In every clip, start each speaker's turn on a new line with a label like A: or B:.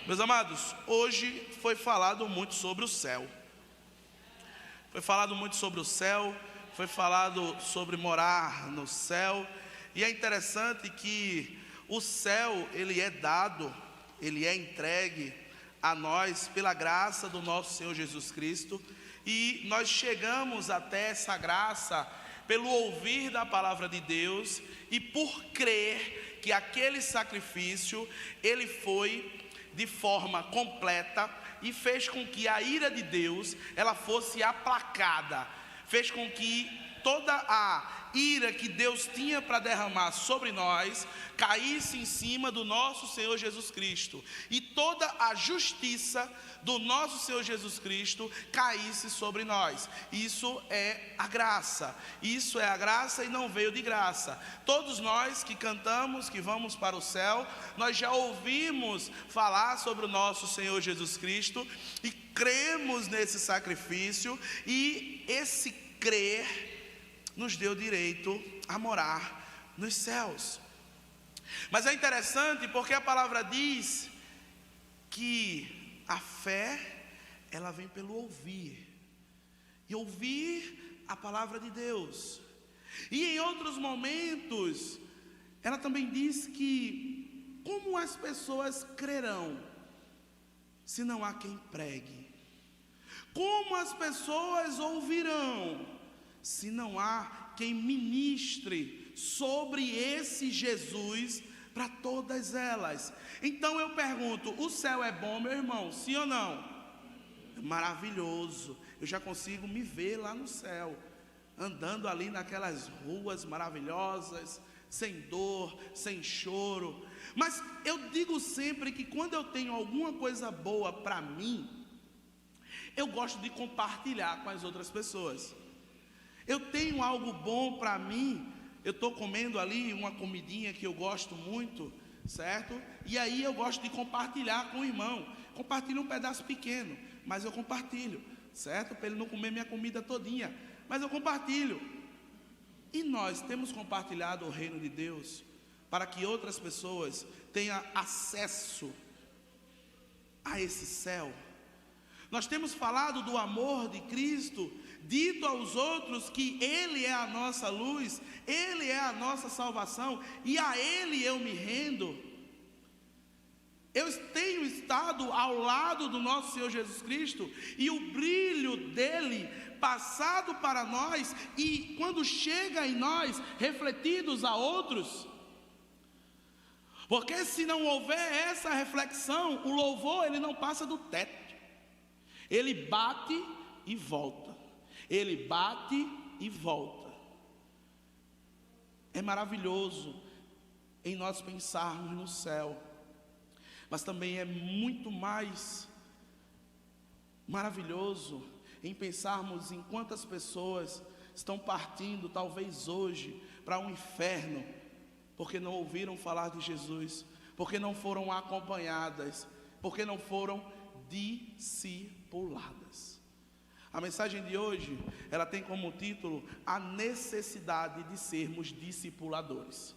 A: Meus amados, hoje foi falado muito sobre o céu. Foi falado muito sobre o céu, foi falado sobre morar no céu. E é interessante que o céu, ele é dado, ele é entregue a nós pela graça do nosso Senhor Jesus Cristo. E nós chegamos até essa graça pelo ouvir da palavra de Deus e por crer que aquele sacrifício, ele foi de forma completa e fez com que a ira de Deus, ela fosse aplacada, fez com que toda a ira que Deus tinha para derramar sobre nós caísse em cima do nosso Senhor Jesus Cristo, e toda a justiça do nosso Senhor Jesus Cristo caísse sobre nós. Isso é a graça, isso é a graça e não veio de graça. Todos nós que cantamos que vamos para o céu, nós já ouvimos falar sobre o nosso Senhor Jesus Cristo e cremos nesse sacrifício, e esse crer nos deu direito a morar nos céus. Mas é interessante porque a palavra diz que a fé, ela vem pelo ouvir, e ouvir a palavra de Deus. E em outros momentos, ela também diz que como as pessoas crerão se não há quem pregue? Como as pessoas ouvirão se não há quem ministre sobre esse Jesus para todas elas? Então eu pergunto, o céu é bom, meu irmão? Sim ou não? É maravilhoso. Eu já consigo me ver lá no céu, andando ali naquelas ruas maravilhosas, sem dor, sem choro. Mas eu digo sempre que quando eu tenho alguma coisa boa para mim, eu gosto de compartilhar com as outras pessoas. Eu tenho algo bom para mim, eu estou comendo ali uma comidinha que eu gosto muito, certo? E aí eu gosto de compartilhar com o irmão. Compartilho um pedaço pequeno, mas eu compartilho, certo? Para ele não comer minha comida todinha, mas eu compartilho. E nós temos compartilhado o reino de Deus para que outras pessoas tenham acesso a esse céu. Nós temos falado do amor de Cristo, dito aos outros que Ele é a nossa luz, Ele é a nossa salvação, e a Ele eu me rendo. Eu tenho estado ao lado do nosso Senhor Jesus Cristo, e o brilho dele passado para nós, e quando chega em nós, refletidos a outros. Porque se não houver essa reflexão, o louvor ele não passa do teto. Ele bate e volta. Ele bate e volta. É maravilhoso em nós pensarmos no céu, mas também é muito mais maravilhoso em pensarmos em quantas pessoas estão partindo, talvez hoje, para um inferno, porque não ouviram falar de Jesus, porque não foram acompanhadas, porque não foram discipuladas. A mensagem de hoje, ela tem como título a necessidade de sermos discipuladores.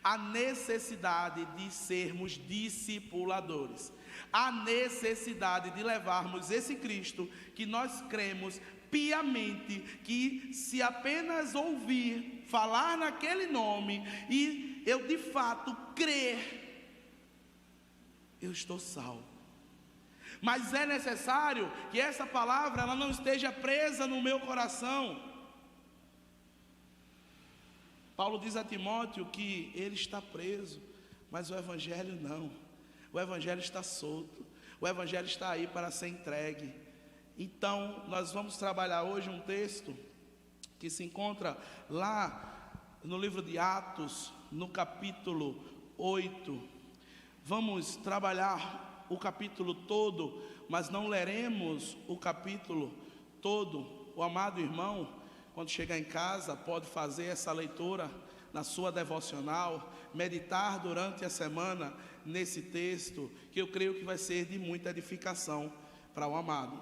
A: A necessidade de sermos discipuladores. A necessidade de levarmos esse Cristo que nós cremos piamente, que se apenas ouvir falar naquele nome e eu de fato crer, eu estou salvo. Mas é necessário que essa palavra ela não esteja presa no meu coração. Paulo diz a Timóteo que ele está preso, mas o Evangelho não. O Evangelho está solto. O Evangelho está aí para ser entregue. Então, nós vamos trabalhar hoje um texto que se encontra lá no livro de Atos, no capítulo 8. Vamos trabalhar o capítulo todo, mas não leremos o capítulo todo. O amado irmão, quando chegar em casa, pode fazer essa leitura na sua devocional, meditar durante a semana nesse texto, que eu creio que vai ser de muita edificação para o amado.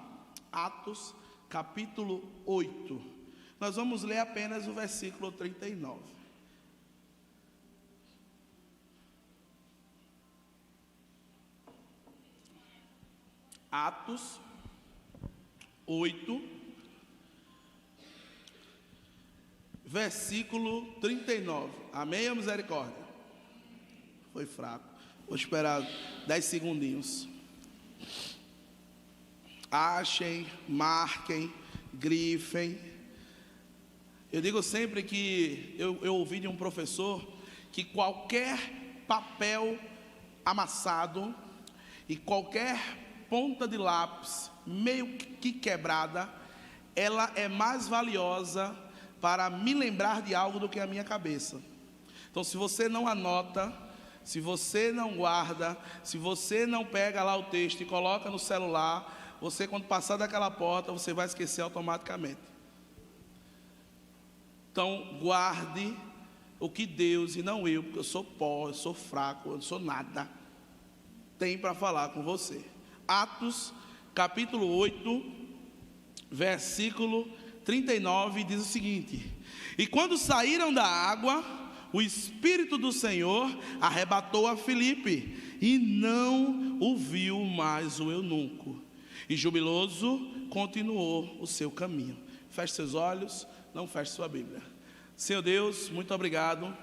A: Atos, capítulo 8. Nós vamos ler apenas o versículo 39. Atos 8, versículo 39. Amém ou misericórdia? Foi fraco. Vou esperar 10 segundinhos. Achem, marquem, grifem. Eu digo sempre que eu ouvi de um professor que qualquer papel amassado e qualquer ponta de lápis meio que quebrada, ela é mais valiosa para me lembrar de algo do que a minha cabeça. Então, se você não anota, se você não guarda, se você não pega lá o texto e coloca no celular, você, quando passar daquela porta, você vai esquecer automaticamente. Então, guarde o que Deus, e não eu, porque eu sou pó, eu sou fraco, eu não sou nada, tem para falar com você. Atos, capítulo 8, versículo 39, diz o seguinte: e quando saíram da água, o Espírito do Senhor arrebatou a Filipe, e não o viu mais o eunuco, e jubiloso continuou o seu caminho. Feche seus olhos, não feche sua Bíblia. Senhor Deus, muito obrigado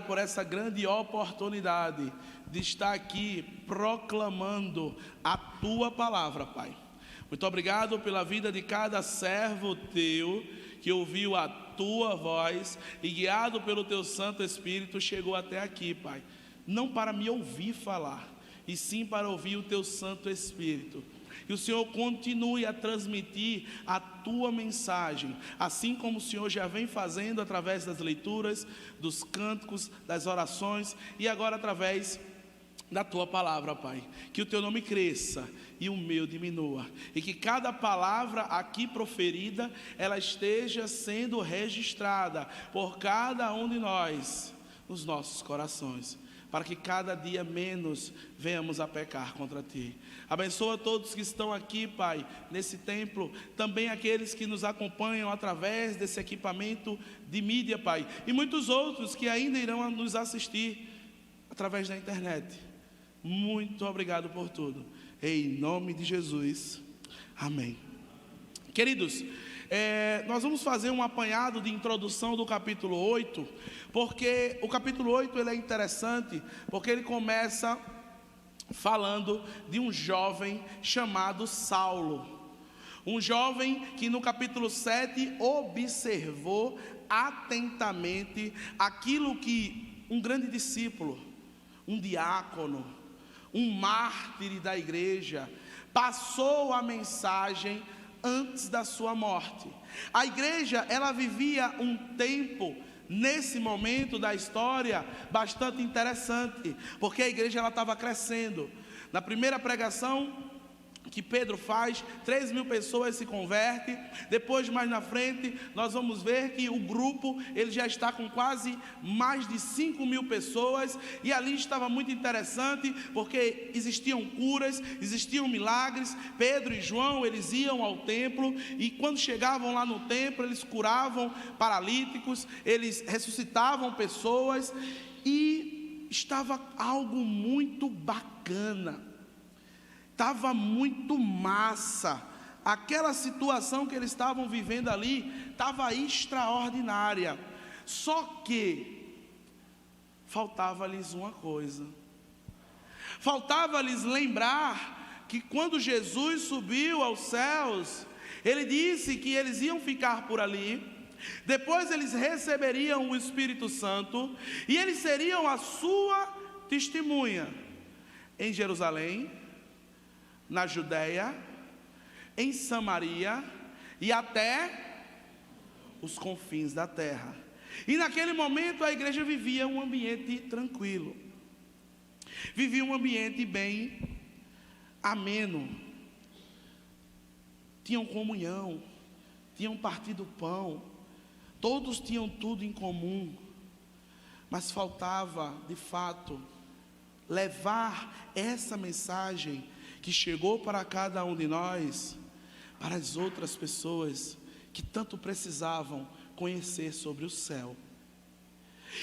A: por essa grande oportunidade de estar aqui proclamando a Tua palavra, Pai. Muito obrigado pela vida de cada servo Teu, que ouviu a Tua voz e, guiado pelo Teu Santo Espírito, chegou até aqui, Pai. Não para me ouvir falar, e sim para ouvir o Teu Santo Espírito. Que o Senhor continue a transmitir a Tua mensagem, assim como o Senhor já vem fazendo através das leituras, dos cânticos, das orações e agora através da Tua palavra, Pai. Que o Teu nome cresça e o meu diminua, e que cada palavra aqui proferida, ela esteja sendo registrada por cada um de nós nos nossos corações, para que cada dia menos venhamos a pecar contra Ti. Abençoa todos que estão aqui, Pai, nesse templo, também aqueles que nos acompanham através desse equipamento de mídia, Pai, e muitos outros que ainda irão nos assistir através da internet. Muito obrigado por tudo, em nome de Jesus, amém. Queridos, nós vamos fazer um apanhado de introdução do capítulo 8, porque o capítulo 8 ele é interessante, porque ele começa falando de um jovem chamado Saulo, um jovem que no capítulo 7 observou atentamente aquilo que um grande discípulo, um diácono, um mártir da igreja, passou a mensagem antes da sua morte. A igreja, ela vivia um tempo, nesse momento da história, bastante interessante, porque a igreja ela estava crescendo. Na primeira pregação que Pedro faz, 3.000 pessoas se convertem. Depois, mais na frente, nós vamos ver que o grupo ele já está com quase mais de 5.000 pessoas, e ali estava muito interessante, porque existiam curas, existiam milagres. Pedro e João, eles iam ao templo, e quando chegavam lá no templo, eles curavam paralíticos, eles ressuscitavam pessoas, e estava algo muito bacana. Estava muito massa, aquela situação que eles estavam vivendo ali, estava extraordinária, só que faltava-lhes uma coisa, faltava-lhes lembrar que quando Jesus subiu aos céus, ele disse que eles iam ficar por ali, depois eles receberiam o Espírito Santo, e eles seriam a sua testemunha, em Jerusalém, na Judéia, em Samaria e até os confins da terra. E naquele momento a igreja vivia um ambiente tranquilo, vivia um ambiente bem ameno, tinham comunhão, tinham partido pão, todos tinham tudo em comum, mas faltava de fato levar essa mensagem que chegou para cada um de nós, para as outras pessoas que tanto precisavam conhecer sobre o céu.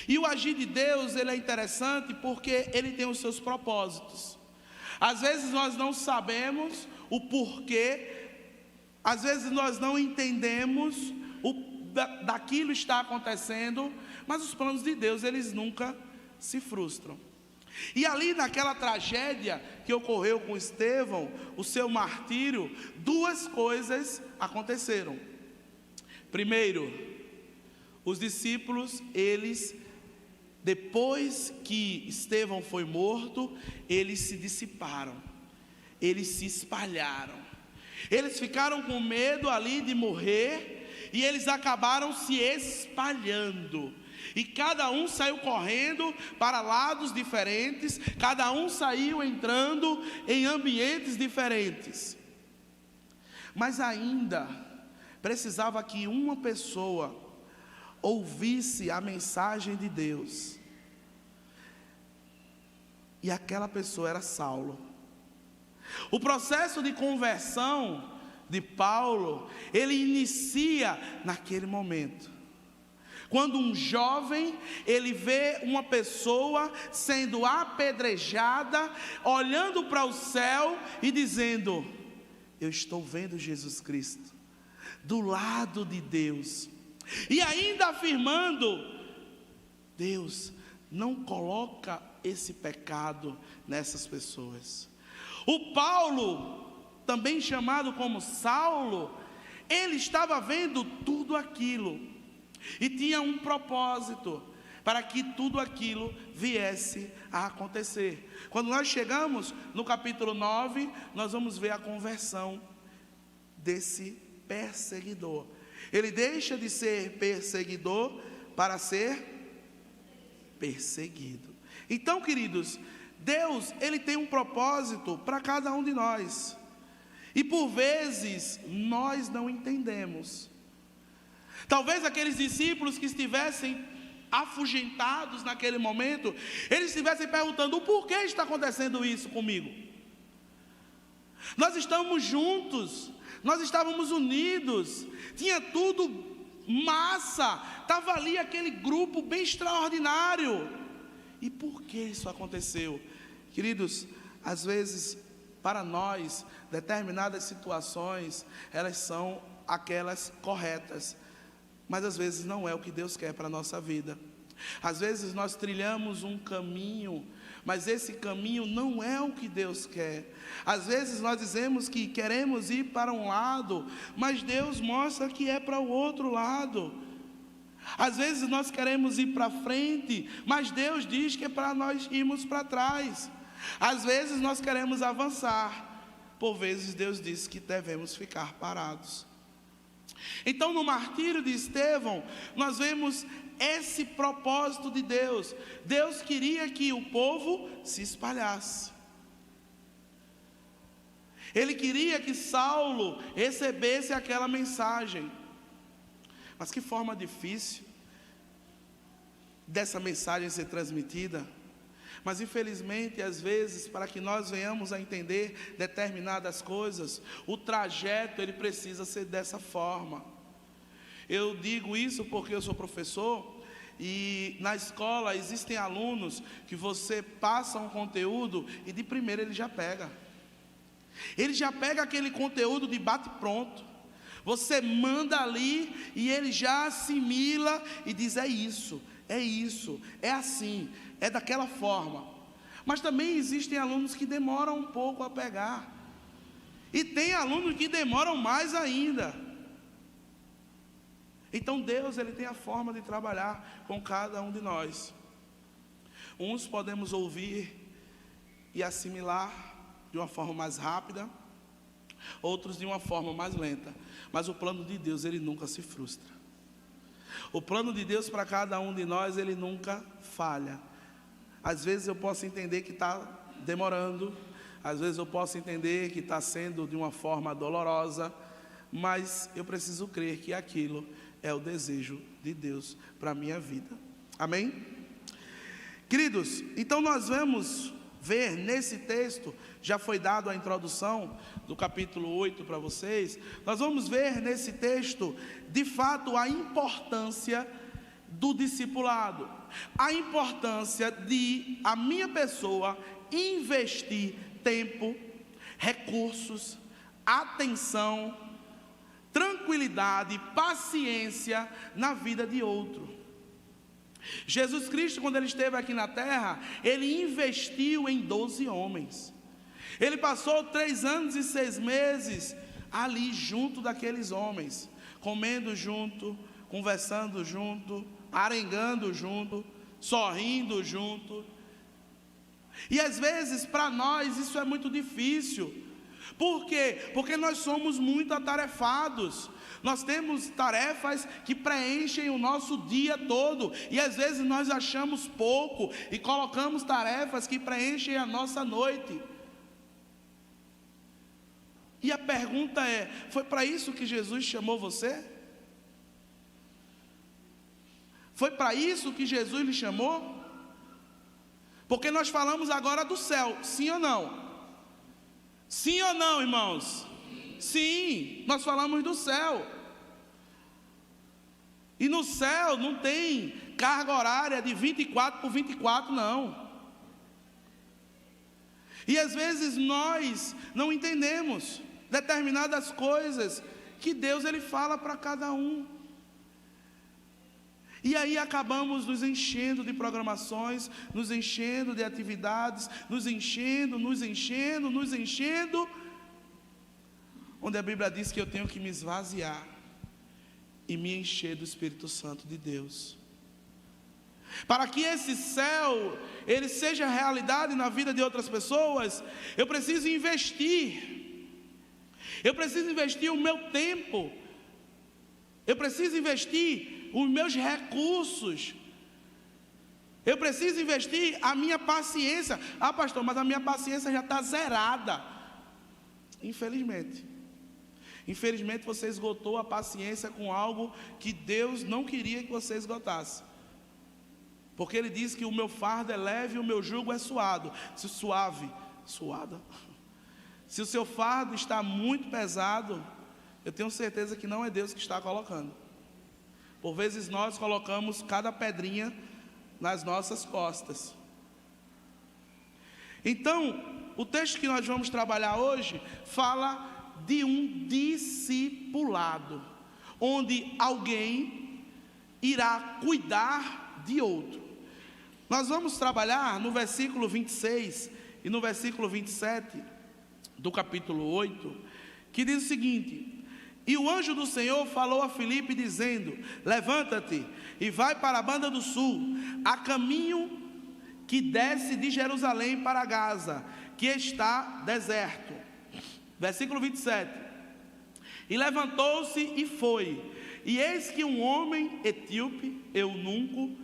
A: E o agir de Deus, ele é interessante porque ele tem os seus propósitos. Às vezes nós não sabemos o porquê, às vezes nós não entendemos daquilo está acontecendo, mas os planos de Deus, eles nunca se frustram. E ali naquela tragédia que ocorreu com Estevão, o seu martírio, duas coisas aconteceram. Primeiro, os discípulos, eles, depois que Estevão foi morto, eles se dissiparam, eles se espalharam, eles ficaram com medo ali de morrer, e eles acabaram se espalhando, e cada um saiu correndo para lados diferentes, cada um saiu entrando em ambientes diferentes. Mas ainda precisava que uma pessoa ouvisse a mensagem de Deus, e aquela pessoa era Saulo. O processo de conversão de Paulo, ele inicia naquele momento, quando um jovem, ele vê uma pessoa sendo apedrejada, olhando para o céu e dizendo: eu estou vendo Jesus Cristo, do lado de Deus, e ainda afirmando: Deus não coloca esse pecado nessas pessoas. O Paulo, também chamado como Saulo, ele estava vendo tudo aquilo, e tinha um propósito, para que tudo aquilo viesse a acontecer. Quando nós chegamos no capítulo 9, nós vamos ver a conversão desse perseguidor. Ele deixa de ser perseguidor para ser perseguido. Então, queridos, Deus, ele tem um propósito para cada um de nós, e por vezes nós não entendemos. Talvez aqueles discípulos que estivessem afugentados naquele momento, eles estivessem perguntando: o porquê está acontecendo isso comigo? Nós estamos juntos, nós estávamos unidos, tinha tudo massa, estava ali aquele grupo bem extraordinário, e por que isso aconteceu? Queridos, às vezes para nós, determinadas situações, elas são aquelas corretas, mas às vezes não é o que Deus quer para a nossa vida. Às vezes nós trilhamos um caminho, mas esse caminho não é o que Deus quer. Às vezes nós dizemos que queremos ir para um lado, mas Deus mostra que é para o outro lado. Às vezes nós queremos ir para frente, mas Deus diz que é para nós irmos para trás. Às vezes nós queremos avançar, por vezes Deus diz que devemos ficar parados. Então, no martírio de Estevão, nós vemos esse propósito de Deus. Deus queria que o povo se espalhasse. Ele queria que Saulo recebesse aquela mensagem. Mas que forma difícil dessa mensagem ser transmitida. Mas infelizmente, às vezes, para que nós venhamos a entender determinadas coisas, o trajeto ele precisa ser dessa forma. Eu digo isso porque eu sou professor, e na escola existem alunos que você passa um conteúdo e de primeira ele já pega. Ele já pega aquele conteúdo de bate pronto. Você manda ali e ele já assimila e diz: é isso, é assim, é daquela forma. Mas também existem alunos que demoram um pouco a pegar, e tem alunos que demoram mais ainda. Então Deus, ele tem a forma de trabalhar com cada um de nós. Uns podemos ouvir e assimilar de uma forma mais rápida, outros de uma forma mais lenta. Mas o plano de Deus, ele nunca se frustra. O plano de Deus para cada um de nós, ele nunca falha. Às vezes eu posso entender que está demorando, às vezes eu posso entender que está sendo de uma forma dolorosa, mas eu preciso crer que aquilo é o desejo de Deus para a minha vida. Amém? Queridos, então nós vamos ver nesse texto, já foi dado a introdução do capítulo 8 para vocês, nós vamos ver nesse texto, de fato, a importância do discipulado, a importância de a minha pessoa investir tempo, recursos, atenção, tranquilidade, paciência na vida de outro. Jesus Cristo, quando ele esteve aqui na terra, ele investiu em 12 homens. Ele passou 3 anos e 6 meses ali junto daqueles homens, comendo junto, conversando junto, arengando junto, sorrindo junto. E às vezes para nós isso é muito difícil. Por quê? Porque nós somos muito atarefados. Nós temos tarefas que preenchem o nosso dia todo, e às vezes nós achamos pouco e colocamos tarefas que preenchem a nossa noite. E a pergunta é: foi para isso que Jesus chamou você? Foi para isso que Jesus lhe chamou? Porque nós falamos agora do céu, sim ou não? Sim ou não, irmãos? Sim, nós falamos do céu. E no céu não tem carga horária de 24 por 24, não. E às vezes nós não entendemos determinadas coisas que Deus ele fala para cada um. E aí acabamos nos enchendo de programações, nos enchendo de atividades, nos enchendo, onde a Bíblia diz que eu tenho que me esvaziar e me encher do Espírito Santo de Deus. Para que esse céu, ele seja realidade na vida de outras pessoas, eu preciso investir. Eu preciso investir o meu tempo. Eu preciso investir os meus recursos. Eu preciso investir a minha paciência. Ah, pastor, mas a minha paciência já está zerada. Infelizmente você esgotou a paciência com algo que Deus não queria que você esgotasse. Porque Ele diz que o meu fardo é leve e o meu jugo é suado. Suada. Se o seu fardo está muito pesado, eu tenho certeza que não é Deus que está colocando. Por vezes nós colocamos cada pedrinha nas nossas costas. Então, o texto que nós vamos trabalhar hoje fala de um discipulado, onde alguém irá cuidar de outro. Nós vamos trabalhar no versículo 26 e no versículo 27 do capítulo 8, que diz o seguinte: e o anjo do Senhor falou a Filipe dizendo: levanta-te e vai para a banda do sul, a caminho que desce de Jerusalém para Gaza, que está deserto. Versículo 27. E levantou-se e foi, e eis que um homem etíope, eunuco,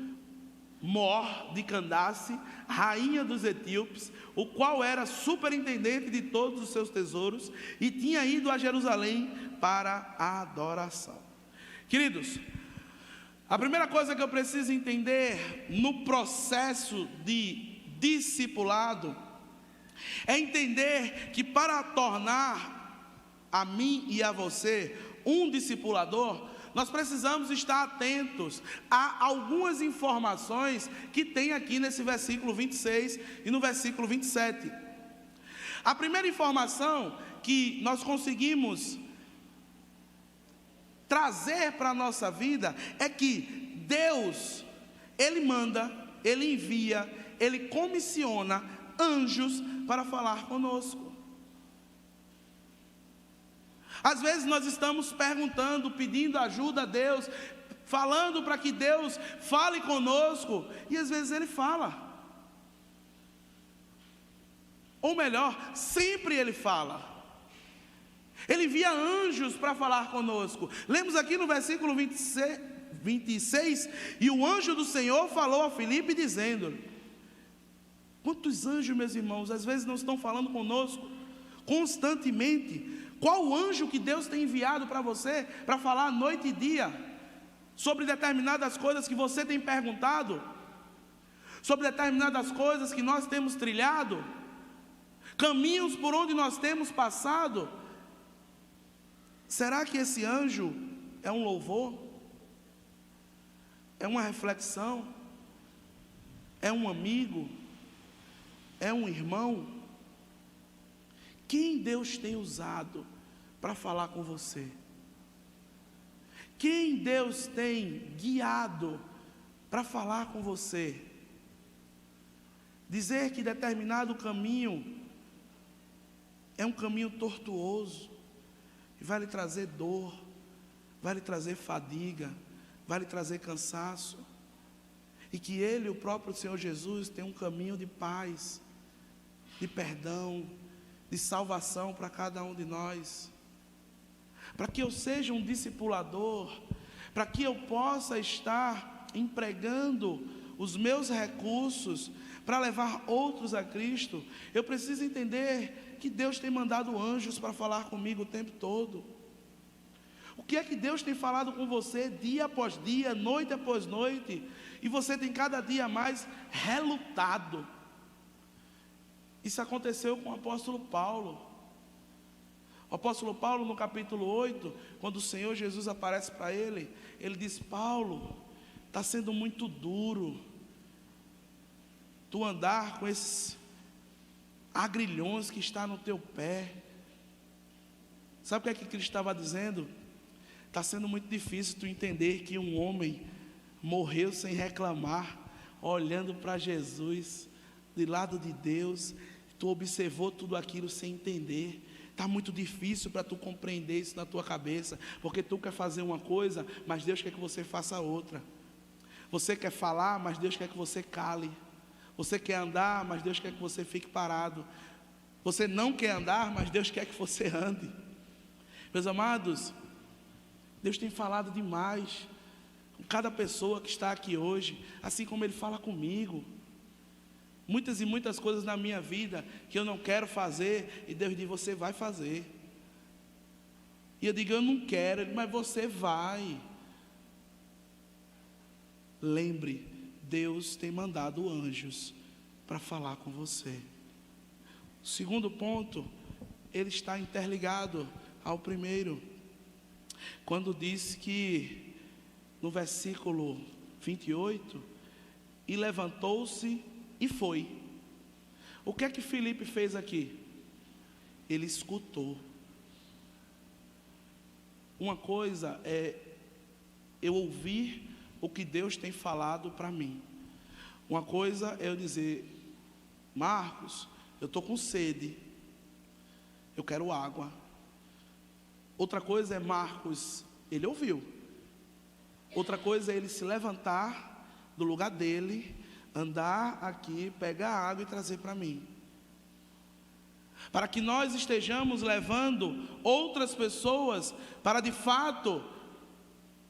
A: Mor de Candace, rainha dos etíopes, o qual era superintendente de todos os seus tesouros, e tinha ido a Jerusalém para a adoração. Queridos, a primeira coisa que eu preciso entender no processo de discipulado é entender que para tornar a mim e a você um discipulador, nós precisamos estar atentos a algumas informações que tem aqui nesse versículo 26 e no versículo 27. A primeira informação que nós conseguimos trazer para a nossa vida é que Deus, Ele manda, Ele envia, Ele comissiona anjos para falar conosco. Às vezes nós estamos perguntando, pedindo ajuda a Deus, falando para que Deus fale conosco, e às vezes Ele fala. Ou melhor, sempre Ele fala. Ele envia anjos para falar conosco. Lemos aqui no versículo 26, e o anjo do Senhor falou a Filipe dizendo: quantos anjos, meus irmãos, às vezes não estão falando conosco constantemente? Qual anjo que Deus tem enviado para você, para falar noite e dia, sobre determinadas coisas que você tem perguntado, sobre determinadas coisas que nós temos trilhado, caminhos por onde nós temos passado? Será que esse anjo é um louvor? É uma reflexão? É um amigo? É um irmão? Quem Deus tem usado para falar com você? Quem Deus tem guiado para falar com você? Dizer que determinado caminho é um caminho tortuoso, e vai lhe trazer dor, vai lhe trazer fadiga, vai lhe trazer cansaço, e que Ele, o próprio Senhor Jesus, tem um caminho de paz, de perdão, de salvação para cada um de nós. Para que eu seja um discipulador, para que eu possa estar empregando os meus recursos para levar outros a Cristo, eu preciso entender que Deus tem mandado anjos para falar comigo o tempo todo. O que é que Deus tem falado com você dia após dia, noite após noite, e você tem cada dia mais relutado? Isso aconteceu com o apóstolo Paulo. O apóstolo Paulo, no capítulo 8, quando o Senhor Jesus aparece para ele, ele diz: Paulo, está sendo muito duro tu andar com esses agrilhões que está no teu pé. Sabe o que é que Cristo estava dizendo? Está sendo muito difícil tu entender que um homem morreu sem reclamar, olhando para Jesus, de lado de Deus. Tu observou tudo aquilo sem entender. Está muito difícil para tu compreender isso na tua cabeça, porque tu quer fazer uma coisa, mas Deus quer que você faça outra. Você quer falar, mas Deus quer que você cale. Você quer andar, mas Deus quer que você fique parado. Você não quer andar, mas Deus quer que você ande. Meus amados, Deus tem falado demais com cada pessoa que está aqui hoje, assim como Ele fala comigo. Muitas e muitas coisas na minha vida que eu não quero fazer, e Deus diz: você vai fazer. E eu digo: eu não quero. Ele diz: mas você vai. Lembre, Deus tem mandado anjos para falar com você. O segundo ponto, ele está interligado ao primeiro, quando diz que no versículo 28, e levantou-se e foi. O que é que Filipe fez aqui? Ele escutou. Uma coisa é eu ouvir o que Deus tem falado para mim. Uma coisa é eu dizer: Marcos, eu estou com sede, eu quero água. Outra coisa é Marcos, ele ouviu. Outra coisa é ele se levantar do lugar dele, andar aqui, pegar água e trazer para mim. Para que nós estejamos levando outras pessoas para de fato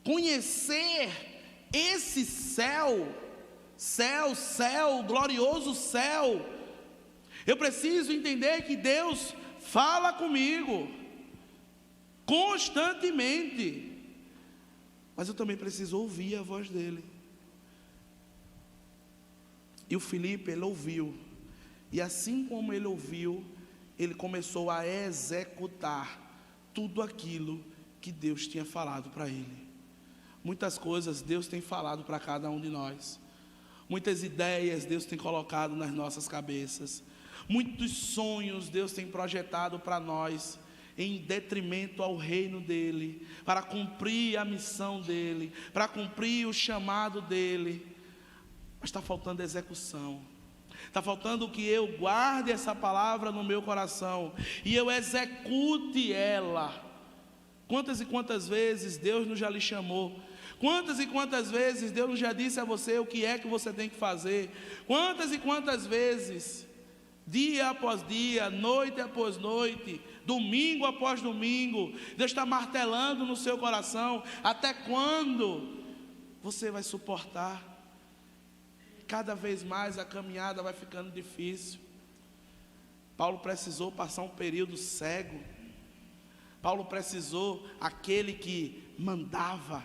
A: conhecer esse céu, glorioso céu. Eu preciso entender que Deus fala comigo constantemente, mas eu também preciso ouvir a voz dele. E o Filipe, ele ouviu, e assim como ele ouviu, ele começou a executar tudo aquilo que Deus tinha falado para ele. Muitas coisas Deus tem falado para cada um de nós, muitas ideias Deus tem colocado nas nossas cabeças, muitos sonhos Deus tem projetado para nós, em detrimento ao reino dele, para cumprir a missão dele, para cumprir o chamado dele, mas está faltando execução. Está faltando que eu guarde essa palavra no meu coração e eu execute ela. Quantas e quantas vezes Deus nos já lhe chamou? Quantas e quantas vezes Deus nos já disse a você o que é que você tem que fazer? Quantas e quantas vezes, dia após dia, noite após noite, domingo após domingo, Deus está martelando no seu coração: até quando você vai suportar? Cada vez mais a caminhada vai ficando difícil. Paulo precisou passar um período cego. Paulo precisou, aquele que mandava,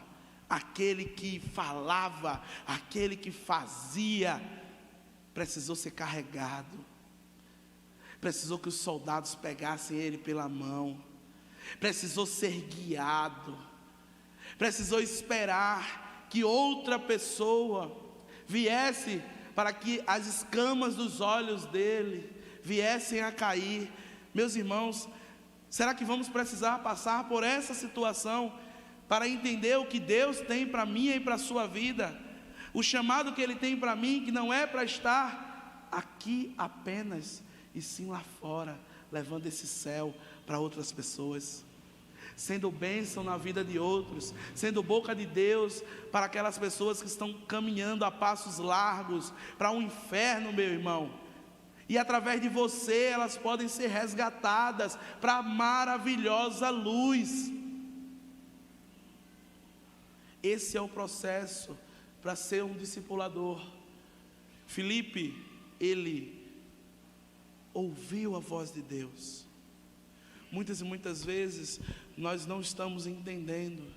A: aquele que falava, aquele que fazia, precisou ser carregado. Precisou que os soldados pegassem ele pela mão. Precisou ser guiado. Precisou esperar que outra pessoa viesse para que as escamas dos olhos dele viessem a cair. Meus irmãos, será que vamos precisar passar por essa situação para entender o que Deus tem para mim e para a sua vida? O chamado que Ele tem para mim, que não é para estar aqui apenas, e sim lá fora, levando esse céu para outras pessoas, sendo bênção na vida de outros, sendo boca de Deus para aquelas pessoas que estão caminhando a passos largos para um inferno, meu irmão. E através de você elas podem ser resgatadas para a maravilhosa luz. Esse é o processo para ser um discipulador. Filipe, ele ouviu a voz de Deus. Muitas e muitas vezes nós não estamos entendendo.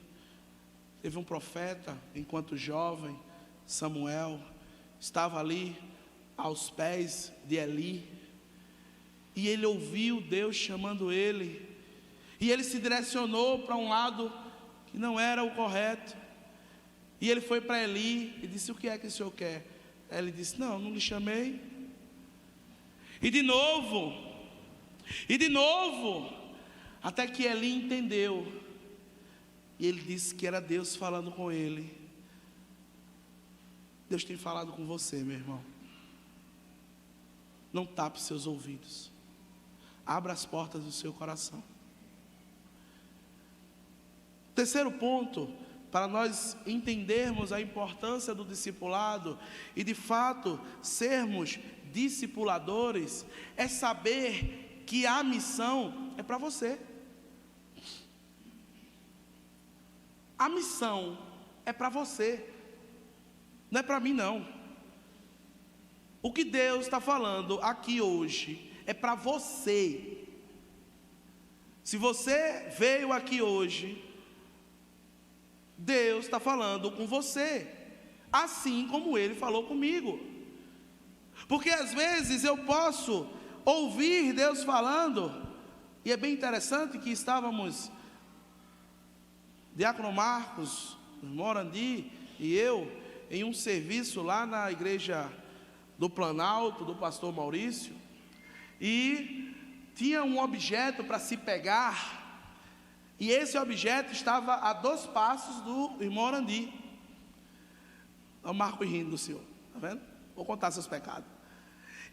A: Teve um profeta, enquanto jovem, Samuel, estava ali aos pés de Eli, e ele ouviu Deus chamando ele, e ele se direcionou para um lado que não era o correto, e ele foi para Eli e disse: o que é que o senhor quer? Ele disse: não lhe chamei. E de novo, até que Eli entendeu, e ele disse que era Deus falando com ele. Deus tem falado com você, meu irmão. Não tape seus ouvidos, abra as portas do seu coração. Terceiro ponto, para nós entendermos a importância do discipulado e de fato sermos discipuladores, é saber que a missão é para você. A missão é para você, não é para mim não. O que Deus está falando aqui hoje é para você. Se você veio aqui hoje, Deus está falando com você, assim como Ele falou comigo. Porque às vezes eu posso ouvir Deus falando, e é bem interessante que estávamos, Diácono Marcos, Morandi e eu, em um serviço lá na igreja do Planalto, do pastor Maurício, e tinha um objeto para se pegar, e esse objeto estava a 2 passos do irmão Morandi. O Marco rindo do senhor, está vendo? Vou contar seus pecados.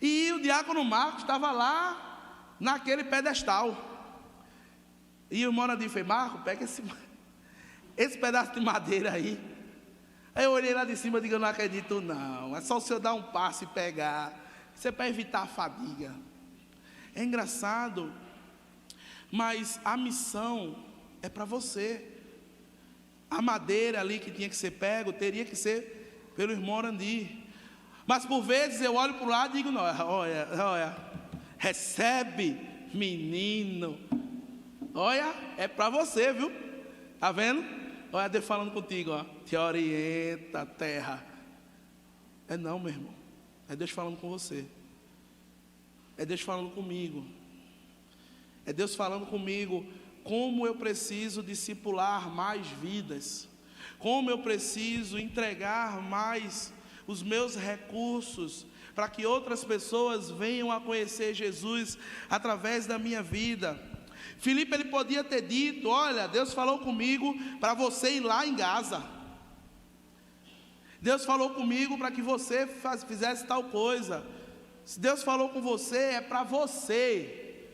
A: E o diácono Marcos estava lá naquele pedestal, e o irmão Morandi fez: Marco, pega esse pedaço de madeira aí. Aí eu olhei lá de cima e digo: eu não acredito não, é só o senhor dar um passo e pegar, isso é para evitar a fadiga. É engraçado, mas a missão é para você. A madeira ali que tinha que ser pego, teria que ser pelo irmão Morandi. Mas por vezes eu olho para o lado e digo: não, olha, recebe, menino, olha, é para você, viu? Está vendo? Olha Deus falando contigo, ó. Te orienta, terra. É não, meu irmão. É Deus falando com você. É Deus falando comigo. É Deus falando comigo como eu preciso discipular mais vidas. Como eu preciso entregar mais os meus recursos para que outras pessoas venham a conhecer Jesus através da minha vida. Filipe, ele podia ter dito: olha, Deus falou comigo para você ir lá em Gaza. Deus falou comigo para que você fizesse tal coisa. Se Deus falou com você, é para você.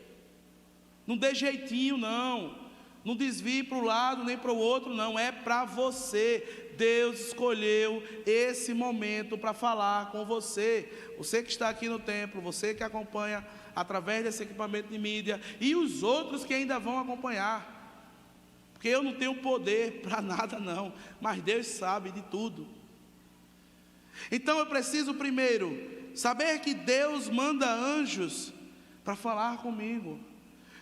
A: Não dê jeitinho não. Não desvie para o lado nem para o outro não. É para você. Deus escolheu esse momento para falar com você. Você que está aqui no templo, você que acompanha através desse equipamento de mídia, e os outros que ainda vão acompanhar, porque eu não tenho poder para nada não, mas Deus sabe de tudo. Então eu preciso primeiro saber que Deus manda anjos para falar comigo.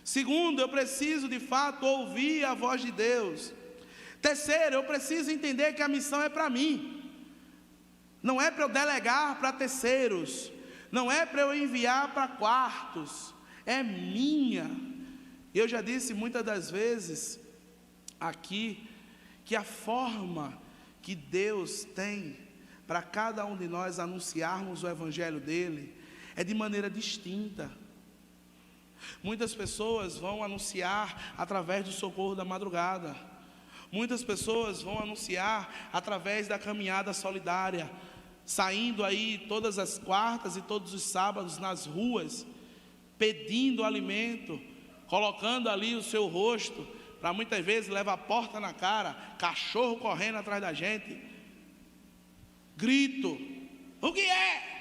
A: Segundo, eu preciso de fato ouvir a voz de Deus. Terceiro, eu preciso entender que a missão é para mim, não é para eu delegar para terceiros, não é para eu enviar para quartos, é minha. Eu já disse muitas das vezes aqui que a forma que Deus tem para cada um de nós anunciarmos o evangelho dele é de maneira distinta. Muitas pessoas vão anunciar através do socorro da madrugada. Muitas pessoas vão anunciar através da caminhada solidária, saindo aí todas as quartas e todos os sábados nas ruas, pedindo alimento, colocando ali o seu rosto, para muitas vezes levar a porta na cara, cachorro correndo atrás da gente, grito: o que é?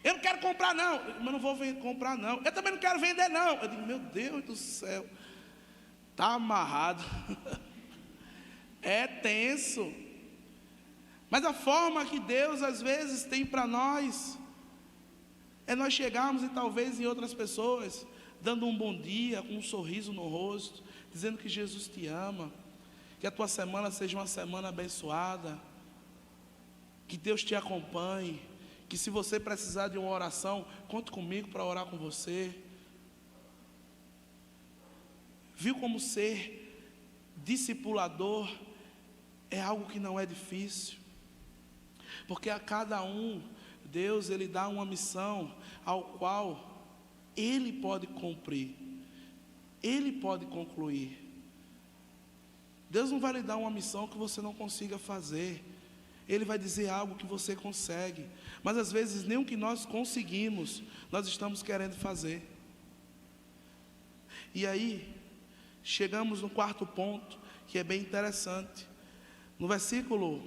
A: Eu não quero comprar não. Mas não vou comprar não. Eu também não quero vender não. Eu digo: meu Deus do céu, está amarrado. É tenso. Mas a forma que Deus às vezes tem para nós é nós chegarmos e talvez em outras pessoas, dando um bom dia, com um sorriso no rosto, dizendo que Jesus te ama, que a tua semana seja uma semana abençoada, que Deus te acompanhe, que se você precisar de uma oração, conte comigo para orar com você. Viu como ser discipulador é algo que não é difícil? Porque a cada um, Deus ele dá uma missão ao qual Ele pode cumprir, Ele pode concluir. Deus não vai lhe dar uma missão que você não consiga fazer. Ele vai dizer algo que você consegue, mas às vezes nem o que nós conseguimos, nós estamos querendo fazer. E aí, chegamos no quarto ponto, que é bem interessante. No versículo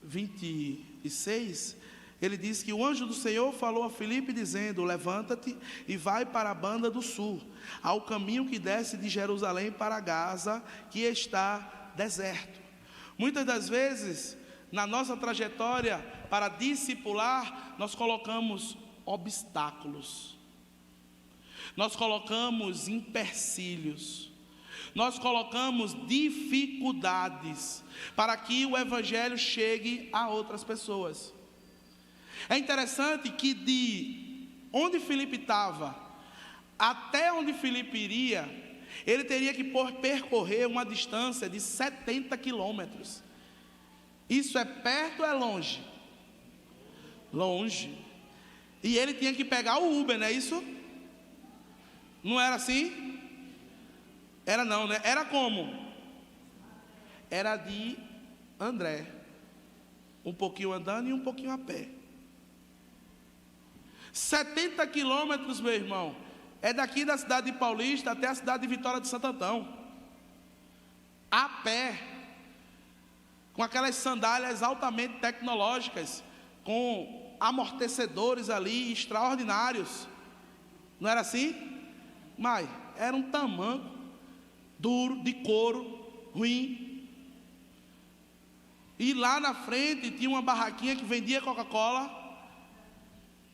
A: 26, ele diz que o anjo do Senhor falou a Filipe dizendo: levanta-te e vai para a banda do sul, ao caminho que desce de Jerusalém para Gaza, que está deserto. Muitas das vezes, na nossa trajetória para discipular, nós colocamos obstáculos, nós colocamos empecilhos, nós colocamos dificuldades para que o Evangelho chegue a outras pessoas. É interessante que de onde Filipe estava até onde Filipe iria, ele teria que percorrer uma distância de 70 quilômetros. Isso é perto ou é longe? Longe. E ele tinha que pegar o Uber, não é isso? Não era assim? Era não, né? Era como? Era de André, um pouquinho andando e um pouquinho a pé. 70 quilômetros, meu irmão, é daqui da cidade de Paulista até a cidade de Vitória de Santo Antão, a pé, com aquelas sandálias altamente tecnológicas, com amortecedores ali extraordinários. Não era assim? Mas era um tamanco duro, de couro, ruim. E lá na frente tinha uma barraquinha que vendia Coca-Cola,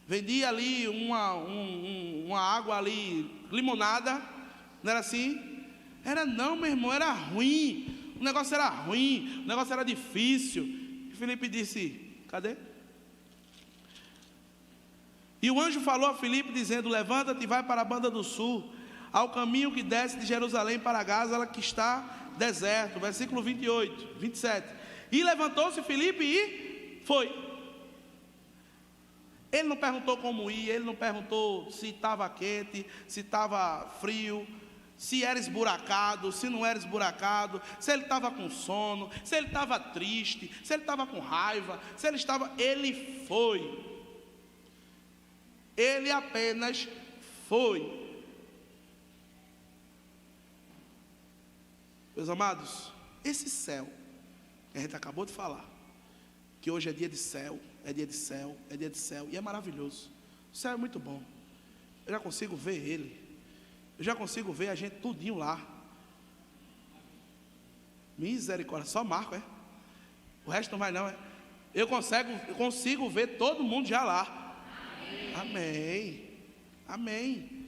A: vendia ali uma água ali, limonada. Não era assim? Era não, meu irmão, era ruim. O negócio era ruim, o negócio era difícil. E Filipe disse: cadê? E o anjo falou a Filipe dizendo: levanta-te e vai para a banda do sul, ao caminho que desce de Jerusalém para Gaza, que está deserto. Versículo 28, 27. E levantou-se Filipe e foi. Ele não perguntou como ir, ele não perguntou se estava quente, se estava frio, se era esburacado, se não era esburacado, se ele estava com sono, se ele estava triste, se ele estava com raiva, se ele estava... Ele foi. Ele apenas foi. Meus amados, esse céu, que a gente acabou de falar, que hoje é dia de céu, é dia de céu, é dia de céu, e é maravilhoso. O céu é muito bom. Eu já consigo ver ele. Eu já consigo ver a gente tudinho lá. Misericórdia, só Marco, é? O resto não vai não, é? Eu consigo ver todo mundo já lá. Amém. Amém.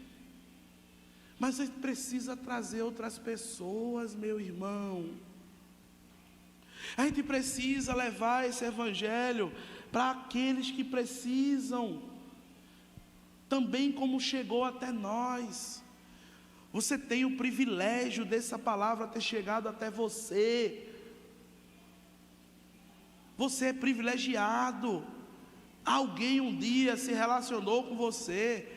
A: Mas a gente precisa trazer outras pessoas, meu irmão. A gente precisa levar esse evangelho para aqueles que precisam, também como chegou até nós. Você tem o privilégio dessa palavra ter chegado até você. Você é privilegiado. Alguém um dia se relacionou com você.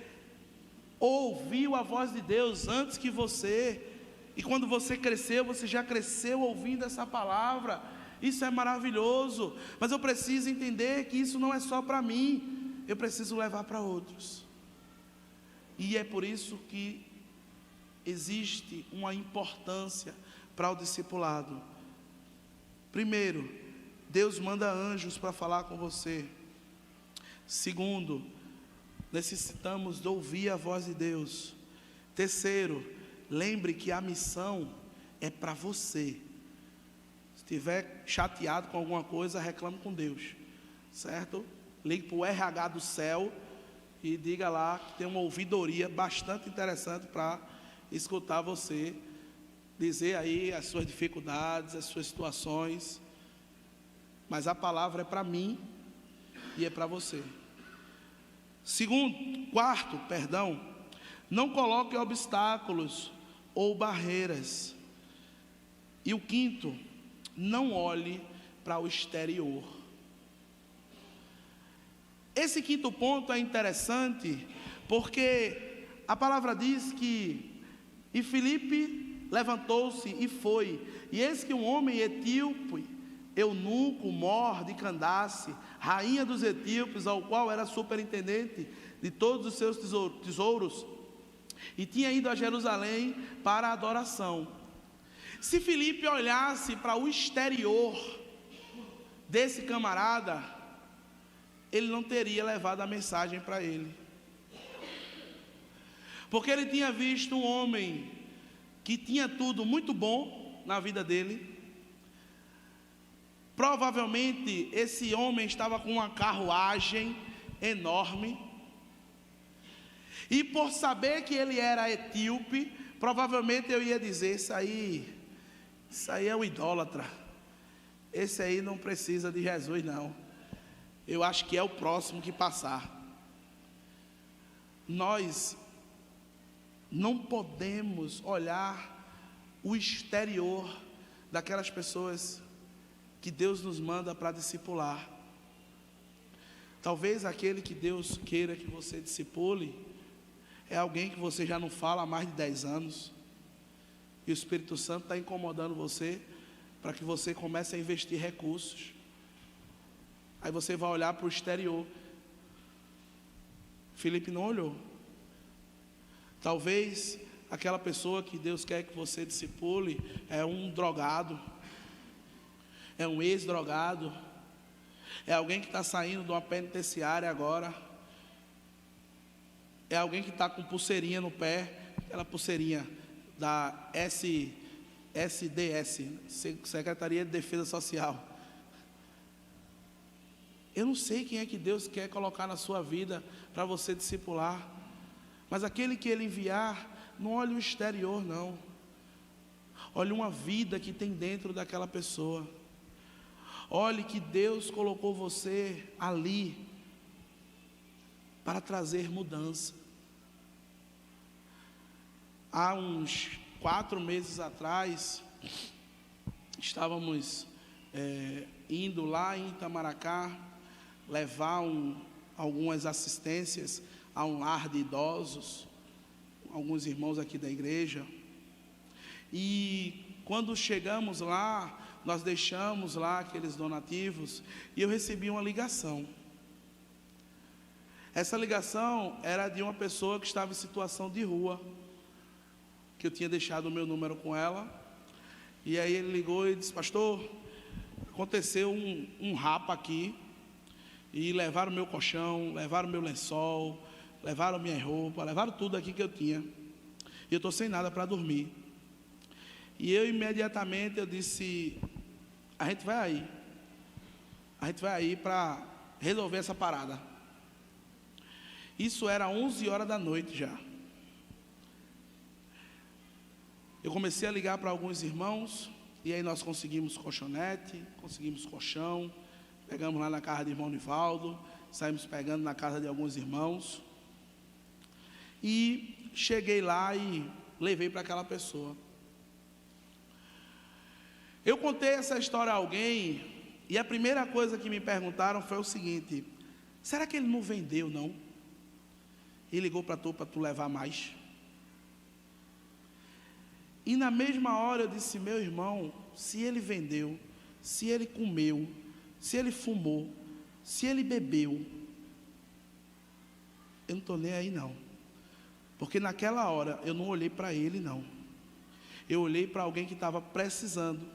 A: ouviu a voz de Deus antes que você, e quando você cresceu, você já cresceu ouvindo essa palavra. Isso é maravilhoso, mas eu preciso entender que isso não é só para mim, eu preciso levar para outros. E é por isso que existe uma importância para o discipulado. Primeiro, Deus manda anjos para falar com você. Segundo, necessitamos de ouvir a voz de Deus. Terceiro, lembre que a missão é para você. Se estiver chateado com alguma coisa, reclame com Deus, certo? Ligue para o RH do céu e diga lá que tem uma ouvidoria bastante interessante para escutar você, dizer aí as suas dificuldades, as suas situações. Mas a palavra é para mim e é para você. Quarto, não coloque obstáculos ou barreiras. E o quinto, não olhe para o exterior. Esse quinto ponto é interessante, porque a palavra diz que, e Filipe levantou-se e foi, e eis que um homem etíope, eunuco, Mor de Candace, rainha dos etíopes, ao qual era superintendente de todos os seus tesouros, e tinha ido a Jerusalém para a adoração. Se Filipe olhasse para o exterior desse camarada, ele não teria levado a mensagem para ele, porque ele tinha visto um homem que tinha tudo muito bom na vida dele. Provavelmente esse homem estava com uma carruagem enorme, e por saber que ele era etíope, provavelmente eu ia dizer: isso aí é um idólatra, esse aí não precisa de Jesus não, eu acho que é o próximo que passar. Nós não podemos olhar o exterior daquelas pessoas que Deus nos manda para discipular. Talvez aquele que Deus queira que você discipule é alguém que você já não fala há mais de 10 anos, e o Espírito Santo está incomodando você para que você comece a investir recursos. Aí você vai olhar para o exterior. Filipe não olhou. Talvez aquela pessoa que Deus quer que você discipule é um drogado, é um ex-drogado, é alguém que está saindo de uma penitenciária agora, é alguém que está com pulseirinha no pé, aquela pulseirinha da SDS, Secretaria de Defesa Social. Eu não sei quem é que Deus quer colocar na sua vida para você discipular, mas aquele que Ele enviar, não olhe o exterior não, olhe uma vida que tem dentro daquela pessoa. Olhe que Deus colocou você ali para trazer mudança. Há uns 4 meses atrás, estávamos indo lá em Itamaracá levar algumas assistências a um lar de idosos, alguns irmãos aqui da igreja. E quando chegamos lá, nós deixamos lá aqueles donativos e eu recebi uma ligação. Essa ligação era de uma pessoa que estava em situação de rua, que eu tinha deixado o meu número com ela. E aí ele ligou e disse: pastor, aconteceu um rapa aqui, e levaram meu colchão, levaram meu lençol, levaram minha roupa, levaram tudo aqui que eu tinha, e eu estou sem nada para dormir. E eu imediatamente eu disse: a gente vai aí para resolver essa parada. Isso era 11 horas da noite já. Eu comecei a ligar para alguns irmãos, e aí nós conseguimos colchonete, conseguimos colchão, pegamos lá na casa do irmão Nivaldo, saímos pegando na casa de alguns irmãos, e cheguei lá e levei para aquela pessoa. Eu contei essa história a alguém, e a primeira coisa que me perguntaram foi o seguinte: será que ele não vendeu não? e ligou para tu levar mais. E na mesma hora eu disse: meu irmão, se ele vendeu, se ele comeu, se ele fumou, se ele bebeu, eu não estou nem aí não. Porque naquela hora eu não olhei para ele não. Eu olhei para alguém que estava precisando.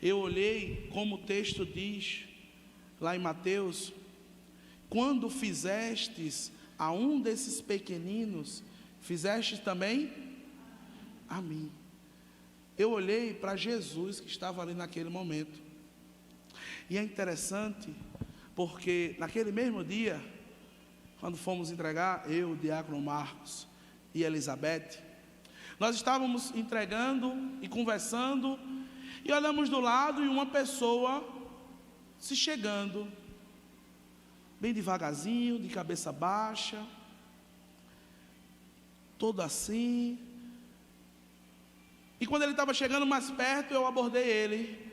A: Eu olhei, como o texto diz lá em Mateus: quando fizestes a um desses pequeninos, fizestes também a mim. Eu olhei para Jesus que estava ali naquele momento. E é interessante, porque naquele mesmo dia, quando fomos entregar, eu, o diácono Marcos e Elizabeth, nós estávamos entregando e conversando, e olhamos do lado e uma pessoa se chegando, bem devagarzinho, de cabeça baixa, todo assim. E quando ele estava chegando mais perto, eu abordei ele.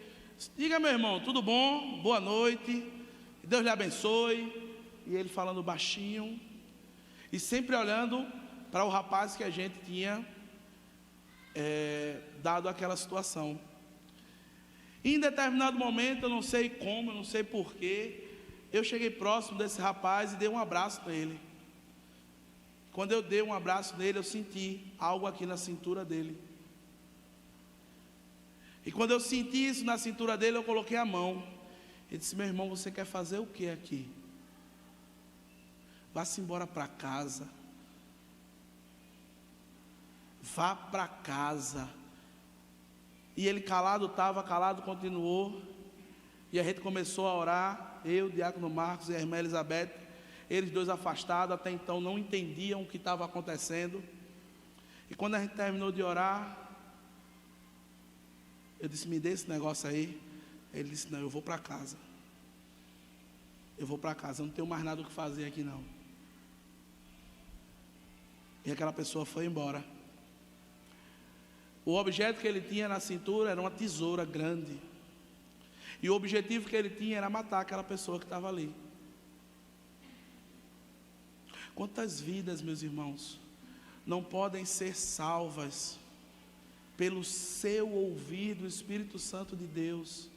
A: Diga, meu irmão, tudo bom? Boa noite, Deus lhe abençoe. E ele falando baixinho, e sempre olhando para o rapaz que a gente tinha dado aquela situação. E em determinado momento, eu não sei como, eu não sei porquê, eu cheguei próximo desse rapaz e dei um abraço nele. Quando eu dei um abraço nele, eu senti algo aqui na cintura dele. E quando eu senti isso na cintura dele, eu coloquei a mão. Ele disse: meu irmão, você quer fazer o que aqui? Vá-se embora para casa. Vá para casa. E ele calado estava, calado continuou. E a gente começou a orar. Eu, o diácono Marcos e a irmã Elizabeth, eles dois afastados, até então não entendiam o que estava acontecendo. E quando a gente terminou de orar, eu disse: me dê esse negócio aí. Ele disse: não, eu vou para casa. Eu vou para casa, eu não tenho mais nada o que fazer aqui não. E aquela pessoa foi embora. O objeto que ele tinha na cintura era uma tesoura grande. E o objetivo que ele tinha era matar aquela pessoa que estava ali. Quantas vidas, meus irmãos, não podem ser salvas pelo seu ouvir do Espírito Santo de Deus